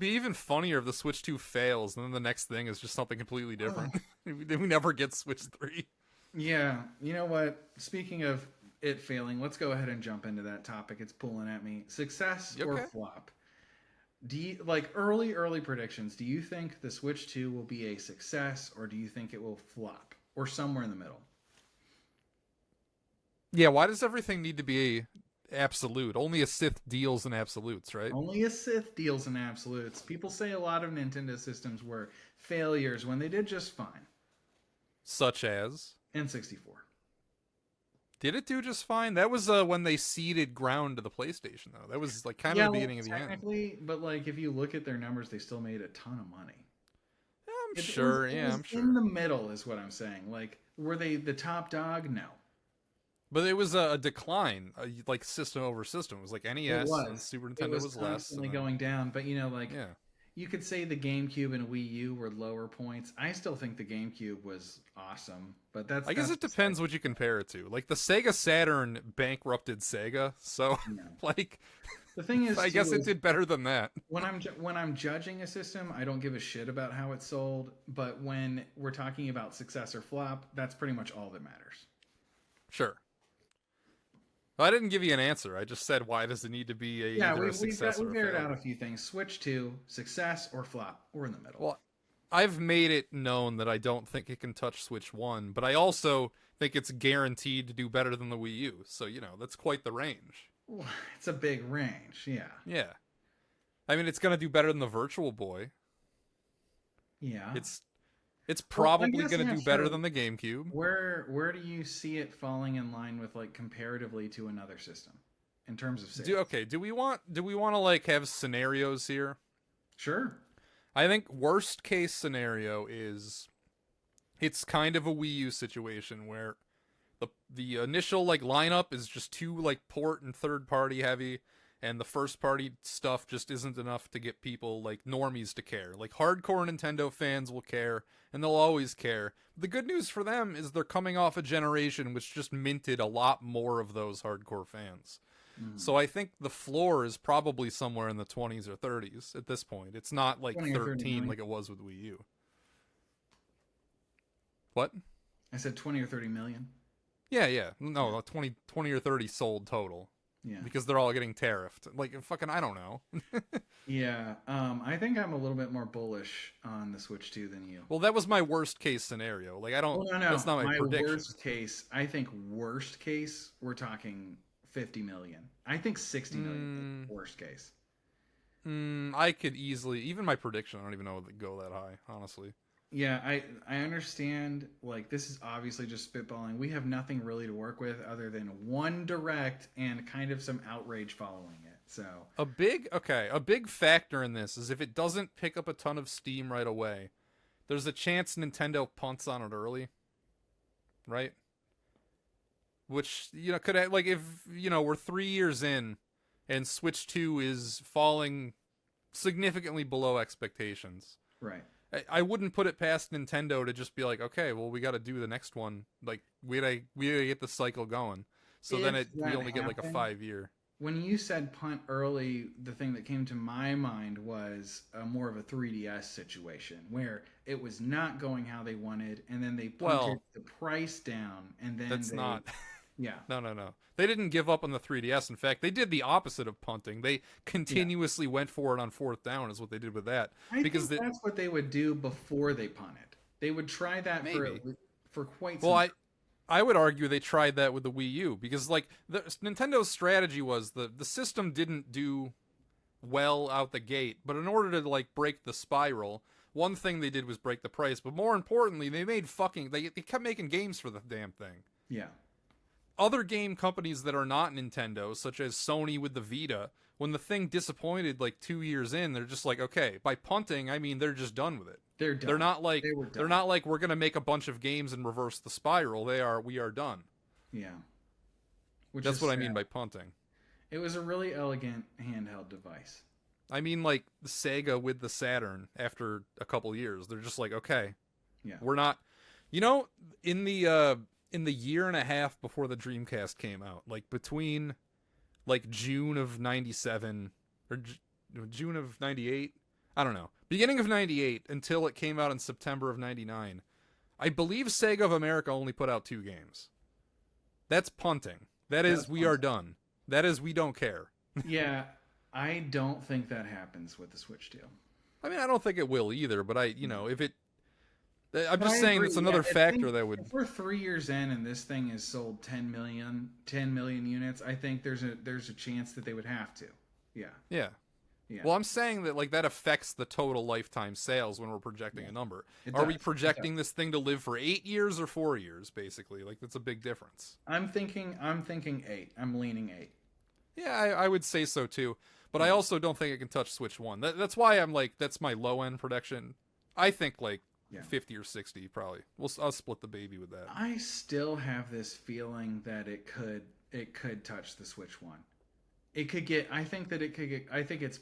be even funnier if the Switch 2 fails, and then the next thing is just something completely different. We never get Switch 3. Yeah, you know what? Speaking of it failing, let's go ahead and jump into that topic. It's pulling at me. Success You or okay? flop? Do you like early predictions? Do you think the Switch 2 will be a success or do you think it will flop or somewhere in the middle? Yeah, why does everything need to be absolute? Only a Sith deals in absolutes, right? Only a Sith deals in absolutes. People say a lot of Nintendo systems were failures when they did just fine. Such as. N64. Did it do just fine? That was when they ceded ground to the PlayStation, though. That was like kind of Yeah, the well, beginning of the end. technically, but like if you look at their numbers, they still made a ton of money. I'm It was, sure. it Yeah, was I'm in sure. the middle, is what I'm saying. Like, were they the top dog? No. But it was a decline, like system over system. It was like It NES and was. Super It Nintendo was was less, and constantly then going down. But like yeah. you could say the GameCube and Wii U were lower points. I still think the GameCube was awesome, but I guess that's it depends what you compare it to. Like the Sega Saturn bankrupted Sega, so like the thing is I too guess it is did better than that. when I'm judging a system, I don't give a shit about how it's sold. But when we're talking about success or flop, that's pretty much all that matters. Sure. Well, I didn't give you an answer. I just said why does it need to be Yeah, either a success we or a figured out a failure? few things. Switch to success or flop. We're in the middle. Well, I've made it known that I don't think it can touch Switch 1, but I also think it's guaranteed to do better than the Wii U. So, that's quite the range. It's a big range. Yeah. Yeah. I mean, it's going to do better than the Virtual Boy. Yeah. It's Well, I probably guess going to yeah, do better sure. than the GameCube. Where do you see it falling in line with like comparatively to another system in terms of Do sales? okay, do we want to like have scenarios here? Sure. I think worst case scenario is it's kind of a Wii U situation where the initial like lineup is just too like port and third party heavy, and the first party stuff just isn't enough to get people like normies to care. Like hardcore Nintendo fans will care and they'll always care. The good news for them is they're coming off a generation which just minted a lot more of those hardcore fans. Mm. So I think the floor is probably somewhere in the 20s or 30s at this point. It's not like 20 or 30 13 million. like it was with Wii U. What? I said 20 or 30 million. Yeah, yeah. No, 20 or 30 sold total Yeah. because they're all getting tariffed. Like fucking I don't know. Yeah. I think I'm a little bit more bullish on the Switch 2 than you. Well, that was my worst case scenario. Like I don't Oh no, no. that's not my My prediction. worst case, I think worst case, we're talking 50 million. I think 60 million worst case. I could easily even my prediction, I don't even know if it go that high, honestly. Yeah, I understand. Like this is obviously just spitballing. We have nothing really to work with other than one direct and kind of some outrage following it. So A big factor in this is if it doesn't pick up a ton of steam right away, there's a chance Nintendo punts on it early, right? Which could like if we're 3 years in and Switch 2 is falling significantly below expectations. right, I wouldn't put it past Nintendo to just be like, okay, well we got to do the next one. Like we gotta get the cycle going. So then if we that only get like a happened, 5 year. when you said punt early, the thing that came to my mind was more of a 3DS situation where it was not going how they wanted, and then they punted Well, the price down, and then that's they not. yeah. No, no, no. They didn't give up on the 3DS. In fact, they did the opposite of punting. They Yeah. continuously went for it on fourth down, is what they did with that. I Because think that's what they would do before they punted. They would try that maybe. for quite Well, some. I would argue they tried that with the Wii U because like Nintendo's strategy was the system didn't do well out the gate, but in order to like break the spiral, one thing they did was break the price, but more importantly, they kept making games for the damn thing. Yeah. Other game companies that are not Nintendo, such as Sony with the Vita, when the thing disappointed like 2 years in, they're just like, okay, by punting, I mean they're just done with it. They're done. They're not like They were they're done. not like we're gonna make a bunch of games and reverse the spiral. We are done. Yeah. Which That's is what I sad. mean by punting. It was a really elegant handheld device. I mean like Sega with the Saturn after a couple years. They're just like, okay, Yeah. we're not you know, in the year and a half before the Dreamcast came out, like between like June of 97 or June of 98, I don't know, beginning of 98 until it came out in September of 99. I believe Sega of America only put out 2 games. That's punting. That is, That's we are done. That is, we don't care. Yeah, I don't think that happens with the Switch deal. I mean, I don't think it will either, but if it, I'm But just I saying agree, it's yeah, another if factor things- that would. If we're 3 years in and this thing has sold 10 million units, I think there's a chance that they would have to. Yeah, Yeah. yeah. Well, I'm saying that like that affects the total lifetime sales when we're projecting Yeah. a number. It Are we does, it projecting this thing to live for 8 years or 4 years? Basically, like that's a big difference. I'm thinking 8. I'm leaning 8. Yeah, I would say so too. But I also don't think it can touch Switch One. That's why I'm like that's my low end prediction. I think like Yeah. 50 or 60 probably. I'll split the baby with that. I still have this feeling that it could touch the Switch One. It could get. I think that it could get. I think it's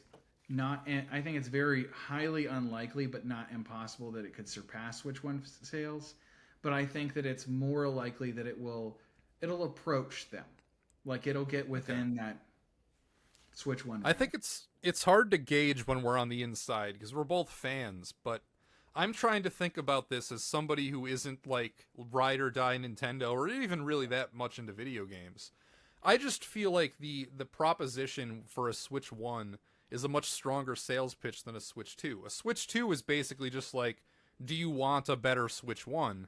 not. I think it's very highly unlikely, but not impossible that it could surpass Switch One sales. But I think that it's more likely that it'll approach them. Like it'll get within that Switch One. I think it's hard to gauge when we're on the inside because we're both fans, but I'm trying to think about this as somebody who isn't like ride or die Nintendo or even really that much into video games. I just feel like the proposition for a Switch 1 is a much stronger sales pitch than a Switch 2. A Switch 2 is basically just like, do you want a better Switch 1?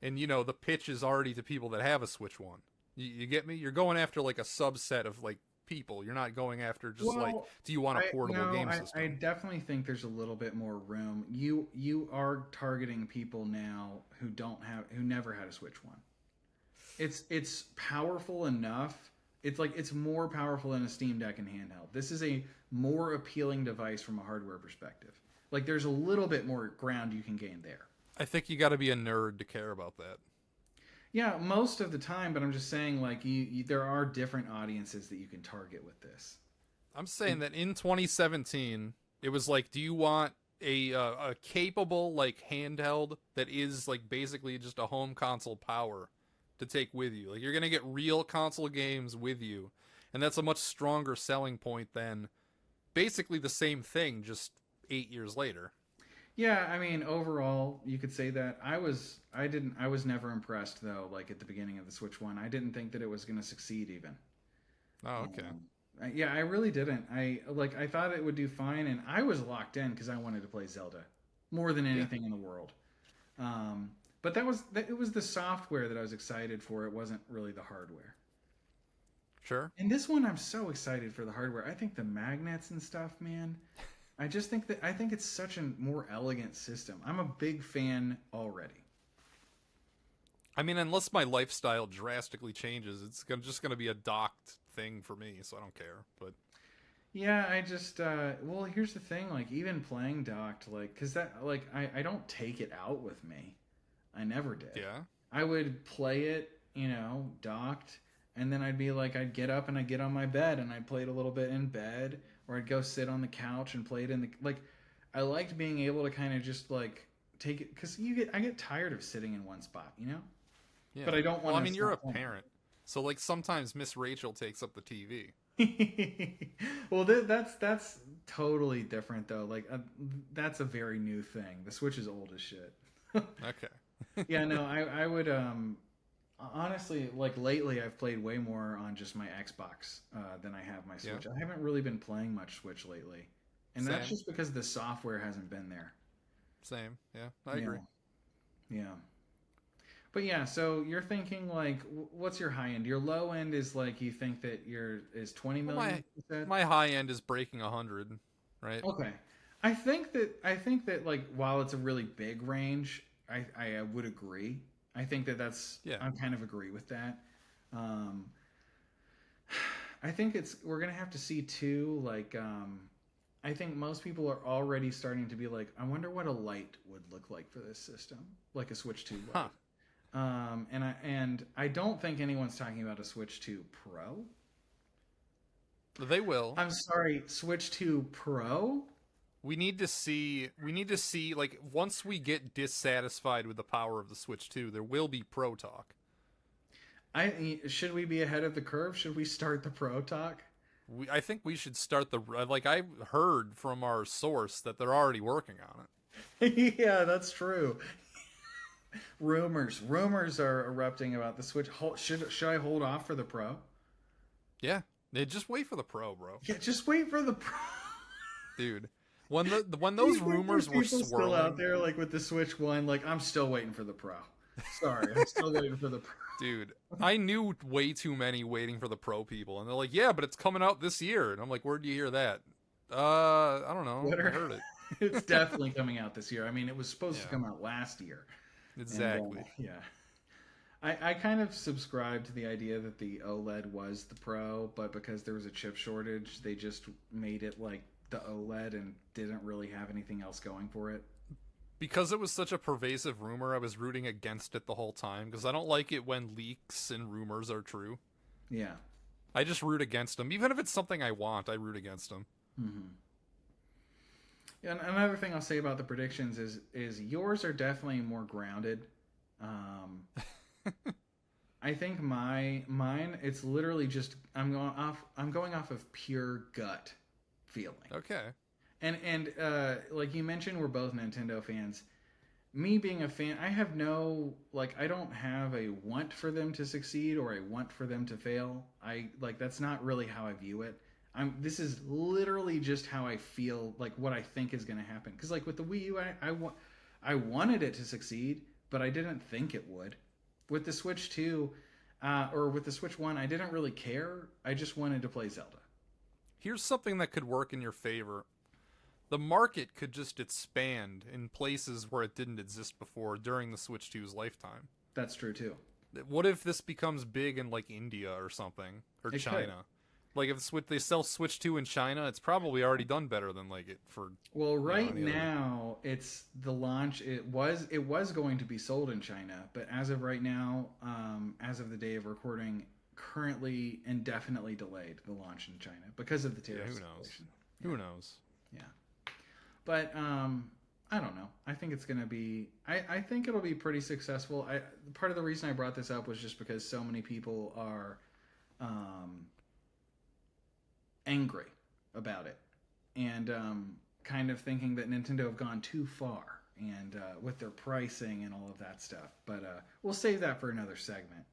And the pitch is already to people that have a Switch 1. You get me? You're going after like a subset of like people. You're not going after just like, do you want a portable game system? I definitely think there's a little bit more room. You are targeting people now who never had a Switch One. It's powerful enough. It's more powerful than a Steam Deck and handheld. This is a more appealing device from a hardware perspective. Like there's a little bit more ground you can gain there. I think you got to be a nerd to care about that. Yeah, most of the time, but I'm just saying, like, there are different audiences that you can target with this. I'm saying that in 2017, it was like, do you want a capable like handheld that is like basically just a home console power to take with you? Like you're gonna get real console games with you, and that's a much stronger selling point than basically the same thing just 8 years later. Yeah, I mean, overall, you could say that. I was never impressed though. Like at the beginning of the Switch One, I didn't think that it was going to succeed even. Oh, okay. Yeah, I really didn't. I thought it would do fine, and I was locked in because I wanted to play Zelda more than anything in the world. But it was the software that I was excited for. It wasn't really the hardware. Sure. And this one, I'm so excited for the hardware. I think the magnets and stuff, man. I think it's such a more elegant system. I'm a big fan already. I mean, unless my lifestyle drastically changes, it's just gonna be a docked thing for me, so I don't care. But yeah, I just well, here's the thing. Like even playing docked, like because that like I don't take it out with me. I never did. yeah, I would play it, docked, and then I'd be like, I'd get up and I'd get on my bed and I'd play it a little bit in bed, or I'd go sit on the couch and play it in the like. I liked being able to kind of just like take it because I get tired of sitting in one spot, yeah. But I don't want. Well, I mean, you're a parent, so like sometimes Miss Rachel takes up the TV. Well, that's totally different though. Like that's a very new thing. The Switch is old as shit. Okay. Yeah, no, I would honestly, like lately I've played way more on just my Xbox than I have my Switch. Yeah. I haven't really been playing much Switch lately, and that's Same. just because the software hasn't been there. Same. Yeah, I agree. Yeah. But yeah, so you're thinking like, what's your high end? Your low end is like you think that is 20 million. You said? My high end is breaking 100, right? Okay. I think that like while it's a really big range, I would agree. I think that's I kind of agree with that. I think we're gonna have to see too. Like I think most people are already starting to be like, I wonder what a light would look like for this system, like a Switch 2 light. And I don't think anyone's talking about a Switch 2 Pro. They will. I'm sorry, Switch 2 Pro? We need to see like once we get dissatisfied with the power of the Switch 2, there will be Pro talk. Should we be ahead of the curve? Should we start the Pro talk? I think we should start like I heard from our source that they're already working on it. Yeah, that's true. Rumors are erupting about the Switch. Should I hold off for the Pro? Yeah, they just wait for the Pro, bro. Yeah, just wait for the Pro. Dude. When Do you those think rumors there's were people swirling, still out there, like with the Switch One, like I'm still waiting for the Pro. Sorry, I'm still waiting for the Pro. dude, I knew way too many waiting for the Pro people, and they're like, "Yeah, but it's coming out this year," and I'm like, "Where'd you hear that?" I don't know. Twitter. I heard it. It's definitely coming out this year. I mean, it was supposed to Yeah. come out last year. Exactly. And, yeah. I kind of subscribe to the idea that the OLED was the Pro, but because there was a chip shortage, they just made it like the OLED and didn't really have anything else going for it. Because it was such a pervasive rumor, I was rooting against it the whole time, because I don't like it when leaks and rumors are true. Yeah. I just root against them. Even if it's something I want, I root against them. Mm-hmm. Yeah, and another thing I'll say about the predictions is yours are definitely more grounded. I think mine it's literally just I'm going off of pure gut feeling. Okay. And like you mentioned, we're both Nintendo fans. Me being a fan, I have no like I don't have a want for them to succeed or a want for them to fail. I like that's not really how I view it. This is literally just how I feel, like what I think is going to happen. Because like with the Wii U, I wanted it to succeed, but I didn't think it would. With the Switch 2, or with the Switch 1, I didn't really care. I just wanted to play Zelda. Here's something that could work in your favor. The market could just expand in places where it didn't exist before during the Switch 2's lifetime. That's true too. What if this becomes big in like India or something, or It China? could. Like if they sell Switch 2 in China, it's probably already done better than like it for. Well, right any other- now it's the launch. It was going to be sold in China, but as of right now, as of the day of recording, currently indefinitely delayed the launch in China because of the tariff who knows? situation. Who knows? Yeah, but I don't know. I think it's gonna be. I think it'll be pretty successful. Part of the reason I brought this up was just because so many people are angry about it and kind of thinking that Nintendo have gone too far and with their pricing and all of that stuff. But we'll save that for another segment.